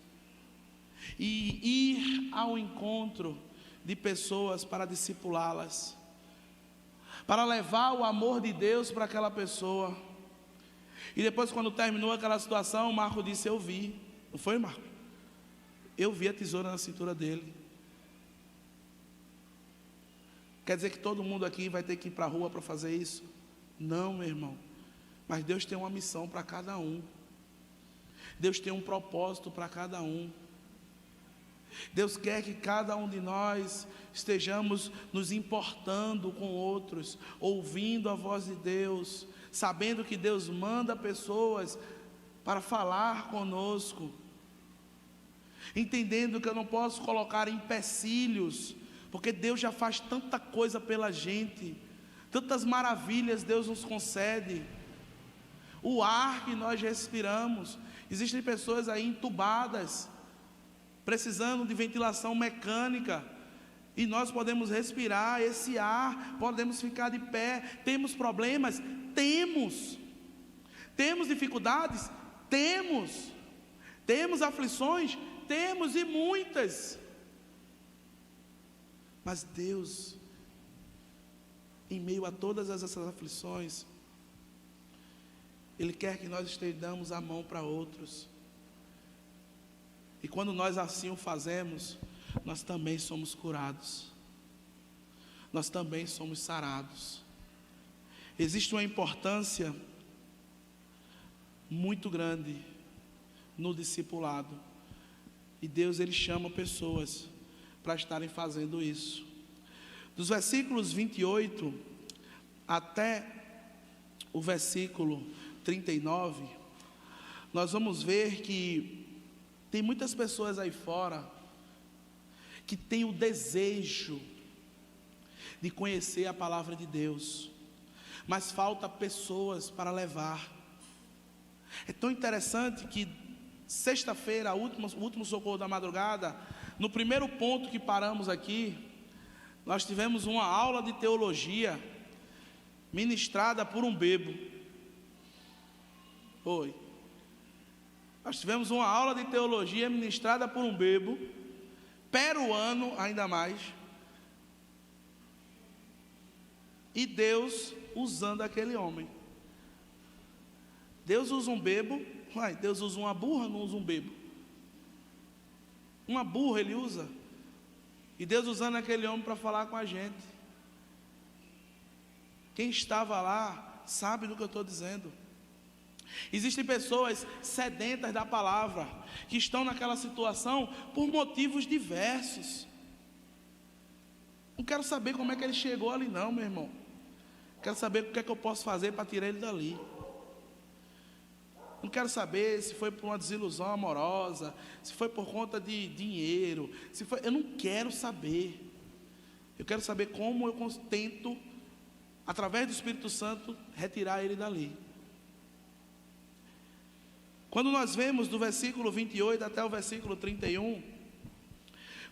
A: e ir ao encontro de pessoas para discipulá-las, para levar o amor de Deus para aquela pessoa. E depois, quando terminou aquela situação, o Marco disse: eu vi. Não foi, Marco? Eu vi a tesoura na cintura dele. Quer dizer que todo mundo aqui vai ter que ir para a rua para fazer isso? Não, meu irmão. Mas Deus tem uma missão para cada um. Deus tem um propósito para cada um. Deus quer que cada um de nós estejamos nos importando com outros, ouvindo a voz de Deus, sabendo que Deus manda pessoas para falar conosco, entendendo que eu não posso colocar empecilhos, porque Deus já faz tanta coisa pela gente, tantas maravilhas Deus nos concede. O ar que nós respiramos, existem pessoas aí entubadas, precisando de ventilação mecânica, e nós podemos respirar esse ar, podemos ficar de pé. Temos problemas? Temos dificuldades? Temos aflições? Temos, e muitas. Mas Deus, em meio a todas essas aflições, Ele quer que nós estendamos a mão para outros. E quando nós assim o fazemos, nós também somos curados. Nós também somos sarados. Existe uma importância muito grande no discipulado. E Deus, Ele chama pessoas para estarem fazendo isso. Dos versículos 28 até o versículo 39, nós vamos ver que tem muitas pessoas aí fora que têm o desejo de conhecer a palavra de Deus, mas falta pessoas para levar. É tão interessante que sexta-feira, o último socorro da madrugada, no primeiro ponto que paramos aqui, nós tivemos uma aula de teologia, ministrada por um bebo. Foi. Nós tivemos uma aula de teologia ministrada por um bebo, peruano ainda mais, e Deus usando aquele homem. Deus usa um bebo, Deus usa uma burra, não usa um bebo. Uma burra Ele usa, e Deus usando aquele homem para falar com a gente. Quem estava lá sabe do que eu estou dizendo. Existem pessoas sedentas da palavra, que estão naquela situação por motivos diversos. Não quero saber como é que ele chegou ali não, meu irmão. Quero saber o que é que eu posso fazer para tirar ele dali. Não quero saber se foi por uma desilusão amorosa, se foi por conta de dinheiro, se foi... Eu não quero saber. Eu quero saber como eu tento, através do Espírito Santo, retirar ele dali. Quando nós vemos do versículo 28 até o versículo 31,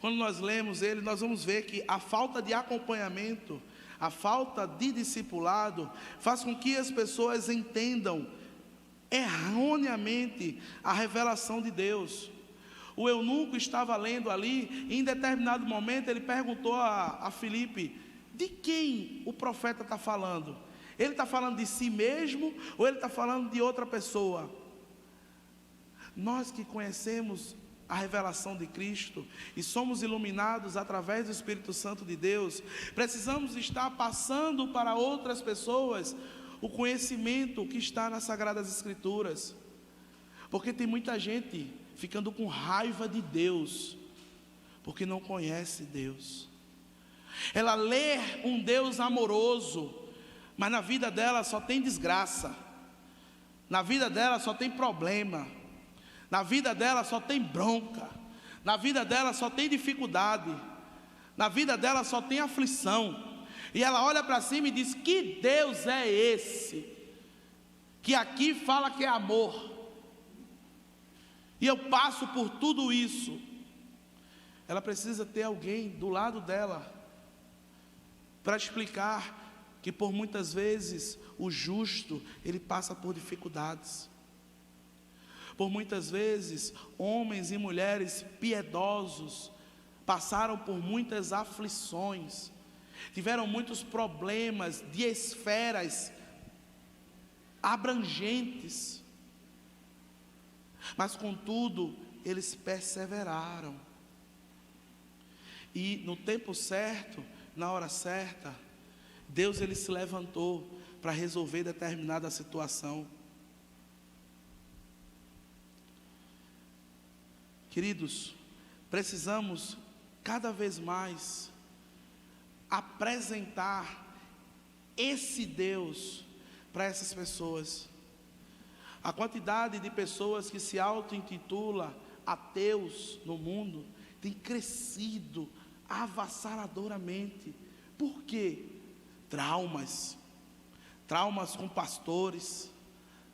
A: quando nós lemos ele, nós vamos ver que a falta de acompanhamento, a falta de discipulado, faz com que as pessoas entendam erroneamente a revelação de Deus. O eunuco estava lendo ali, e em determinado momento ele perguntou a Filipe: de quem o profeta está falando? Ele está falando de si mesmo ou ele está falando de outra pessoa? Nós que conhecemos a revelação de Cristo e somos iluminados através do Espírito Santo de Deus, precisamos estar passando para outras pessoas o conhecimento que está nas Sagradas Escrituras, porque tem muita gente ficando com raiva de Deus, porque não conhece Deus. Ela lê um Deus amoroso, mas na vida dela só tem desgraça, na vida dela só tem problema, na vida dela só tem bronca, na vida dela só tem dificuldade, na vida dela só tem aflição. E ela olha para cima e diz: que Deus é esse, que aqui fala que é amor, e eu passo por tudo isso. Ela precisa ter alguém do lado dela, para explicar que por muitas vezes o justo, ele passa por dificuldades. Por muitas vezes, homens e mulheres piedosos passaram por muitas aflições, tiveram muitos problemas de esferas abrangentes, mas contudo, eles perseveraram. E no tempo certo, na hora certa, Deus ele se levantou para resolver determinada situação. Queridos, precisamos cada vez mais apresentar esse Deus para essas pessoas. A quantidade de pessoas que se auto-intitula ateus no mundo tem crescido avassaladoramente. Por quê? Traumas com pastores,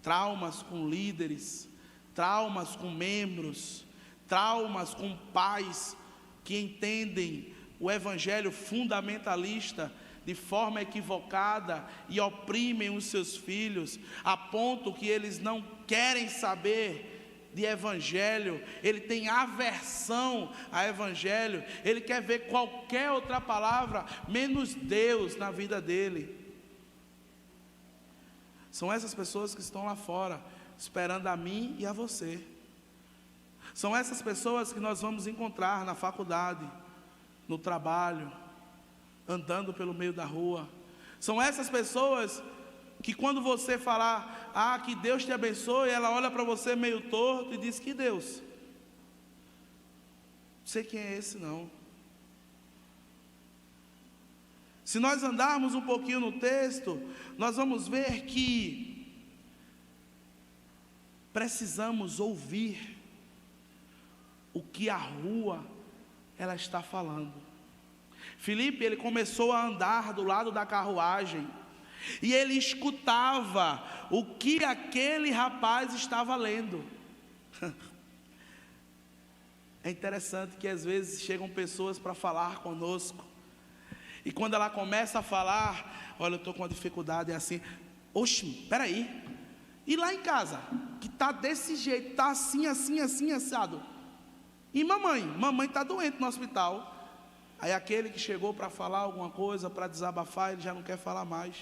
A: traumas com líderes, traumas com membros, traumas com pais que entendem o evangelho fundamentalista de forma equivocada e oprimem os seus filhos, a ponto que eles não querem saber de evangelho, ele tem aversão a evangelho, ele quer ver qualquer outra palavra menos Deus na vida dele. São essas pessoas que estão lá fora, esperando a mim e a você. São essas pessoas que nós vamos encontrar na faculdade, no trabalho, andando pelo meio da rua. São essas pessoas que quando você falar, que Deus te abençoe, ela olha para você meio torto e diz: que Deus? Não sei quem é esse não. Se nós andarmos um pouquinho no texto, nós vamos ver que precisamos ouvir o que a rua ela está falando. Filipe, ele começou a andar do lado da carruagem e ele escutava o que aquele rapaz estava lendo. É interessante que às vezes chegam pessoas para falar conosco E quando ela começa a falar, olha, eu estou com uma dificuldade, é assim, oxe, peraí, e lá em casa, que está desse jeito, está assim, assado, e mamãe está doente no hospital. Aí aquele que chegou para falar alguma coisa, para desabafar, ele já não quer falar mais.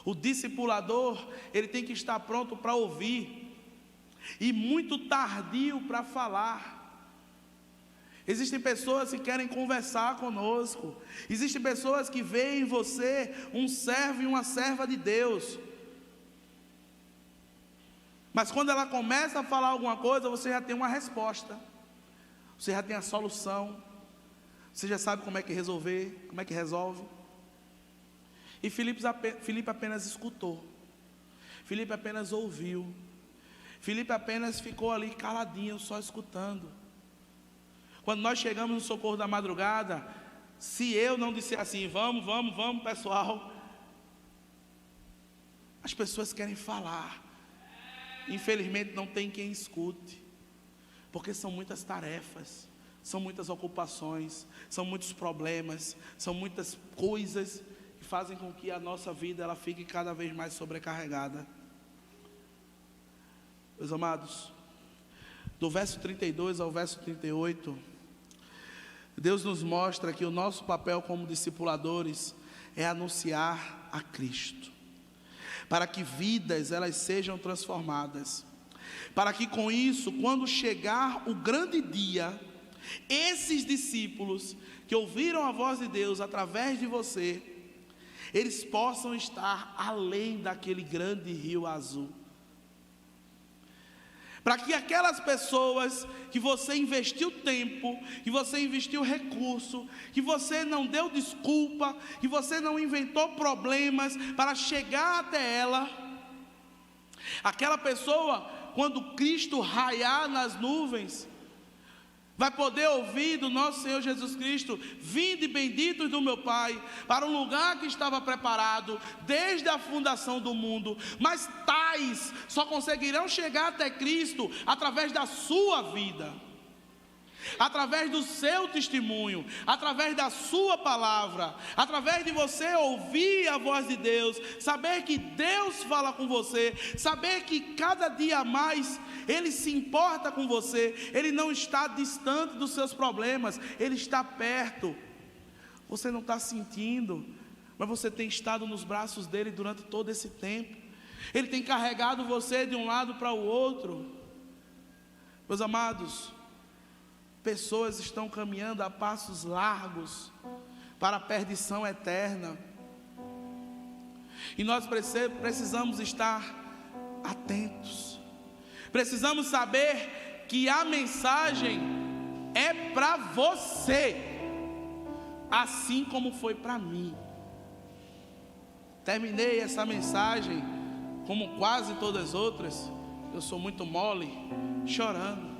A: O discipulador, ele tem que estar pronto para ouvir, e muito tardio para falar. Existem pessoas que querem conversar conosco, existem pessoas que veem em você um servo e uma serva de Deus, mas quando ela começa a falar alguma coisa, você já tem uma resposta, você já tem a solução, você já sabe como é que resolver, como é que resolve. E Filipe apenas escutou, Filipe apenas ouviu, Filipe apenas ficou ali caladinho, só escutando. Quando nós chegamos no socorro da madrugada, se eu não disser assim, vamos pessoal, as pessoas querem falar, infelizmente não tem quem escute, porque são muitas tarefas, são muitas ocupações, são muitos problemas, são muitas coisas que fazem com que a nossa vida ela fique cada vez mais sobrecarregada. Meus amados, do verso 32 ao verso 38, Deus nos mostra que o nosso papel como discipuladores é anunciar a Cristo, para que vidas elas sejam transformadas, para que com isso, quando chegar o grande dia, esses discípulos que ouviram a voz de Deus através de você, eles possam estar além daquele grande rio azul. Para que aquelas pessoas que você investiu tempo, que você investiu recurso, que você não deu desculpa, que você não inventou problemas para chegar até ela, aquela pessoa, quando Cristo raiar nas nuvens, vai poder ouvir do nosso Senhor Jesus Cristo: vinde benditos do meu Pai, para um lugar que estava preparado desde a fundação do mundo. Mas tais só conseguirão chegar até Cristo através da sua vida, através do seu testemunho, através da sua palavra, através de você ouvir a voz de Deus, saber que Deus fala com você, saber que cada dia mais Ele se importa com você, Ele não está distante dos seus problemas, Ele está perto. Você não está sentindo, mas você tem estado nos braços dEle durante todo esse tempo. Ele tem carregado você de um lado para o outro. Meus amados, pessoas estão caminhando a passos largos para a perdição eterna, e nós precisamos estar atentos, precisamos saber que a mensagem é para você, assim como foi para mim. Terminei essa mensagem, como quase todas as outras, eu sou muito mole, chorando,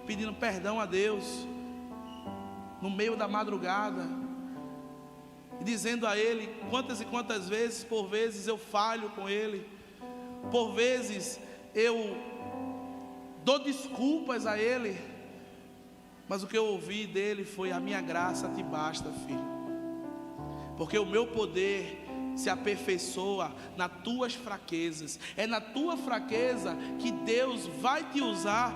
A: pedindo perdão a Deus, no meio da madrugada, e dizendo a Ele quantas e quantas vezes, por vezes eu falho com Ele, por vezes eu dou desculpas a Ele, mas o que eu ouvi dele foi: a minha graça te basta, filho, porque o meu poder se aperfeiçoa nas tuas fraquezas. É na tua fraqueza que Deus vai te usar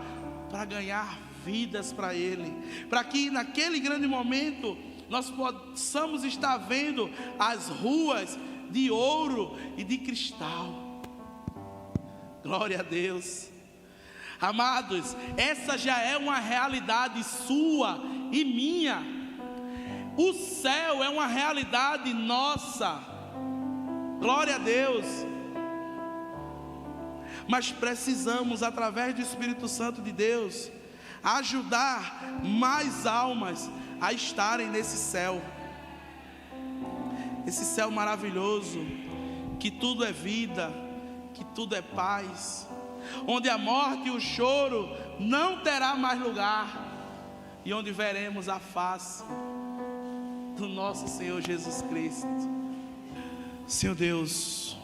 A: para ganhar vidas para Ele, para que naquele grande momento nós possamos estar vendo as ruas de ouro e de cristal. Glória a Deus. Amados, essa já é uma realidade sua e minha. O céu é uma realidade nossa. Glória a Deus. Mas precisamos, através do Espírito Santo de Deus, ajudar mais almas a estarem nesse céu. Esse céu maravilhoso, que tudo é vida, que tudo é paz, onde a morte e o choro não terá mais lugar, e onde veremos a face do nosso Senhor Jesus Cristo. Senhor Deus,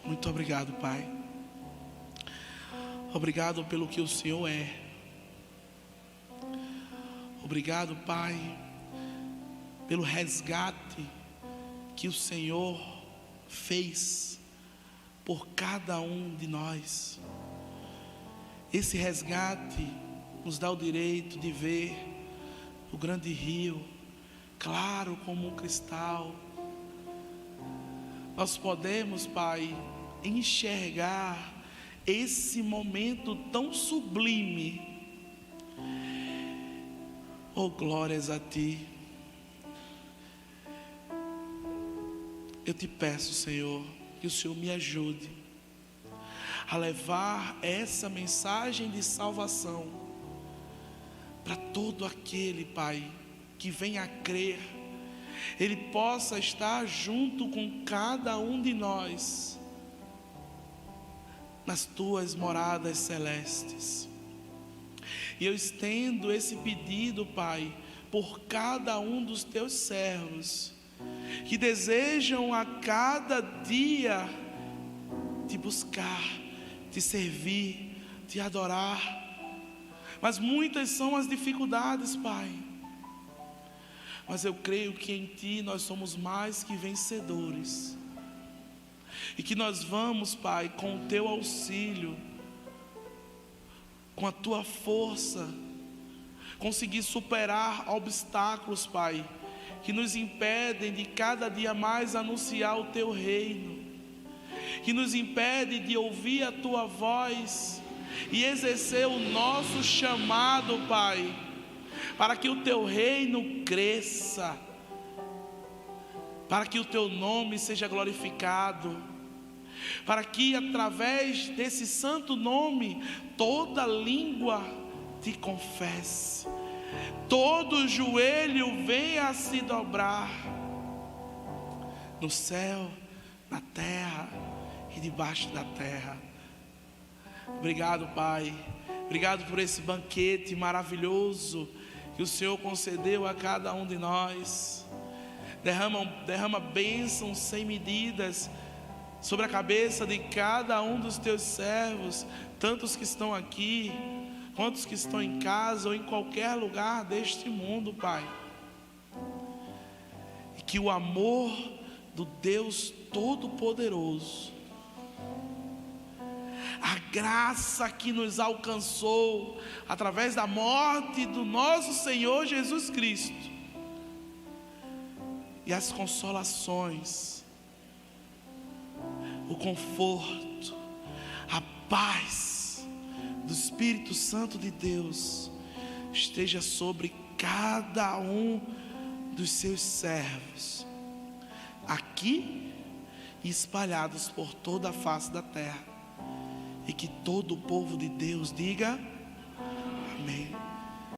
A: muito obrigado, Pai. Obrigado pelo que o Senhor é. Obrigado, Pai, pelo resgate que o Senhor fez por cada um de nós. Esse resgate nos dá o direito de ver o grande rio, claro como um cristal. Nós podemos, Pai, enxergar esse momento tão sublime. Oh, glórias a Ti. Eu te peço, Senhor, que o Senhor me ajude a levar essa mensagem de salvação para todo aquele, Pai, que venha a crer. Ele possa estar junto com cada um de nós nas Tuas moradas celestes. E eu estendo esse pedido, Pai, por cada um dos Teus servos que desejam a cada dia Te buscar, Te servir, Te adorar. Mas muitas são as dificuldades, Pai. Mas eu creio que em Ti nós somos mais que vencedores. E que nós vamos, Pai, com o Teu auxílio, com a Tua força, conseguir superar obstáculos, Pai, que nos impedem de cada dia mais anunciar o Teu reino, que nos impede de ouvir a Tua voz e exercer o nosso chamado, Pai, para que o Teu reino cresça, para que o Teu nome seja glorificado, para que através desse santo nome toda língua Te confesse, todo joelho venha a se dobrar, no céu, na terra e debaixo da terra. Obrigado, Pai. Obrigado por esse banquete maravilhoso que o Senhor concedeu a cada um de nós. Derrama bênçãos sem medidas sobre a cabeça de cada um dos Teus servos, tantos que estão aqui, quantos que estão em casa ou em qualquer lugar deste mundo, Pai. E que o amor do Deus Todo-Poderoso, a graça que nos alcançou através da morte do nosso Senhor Jesus Cristo, e as consolações, o conforto, a paz do Espírito Santo de Deus esteja sobre cada um dos Seus servos, aqui e espalhados por toda a face da terra. E que todo o povo de Deus diga amém.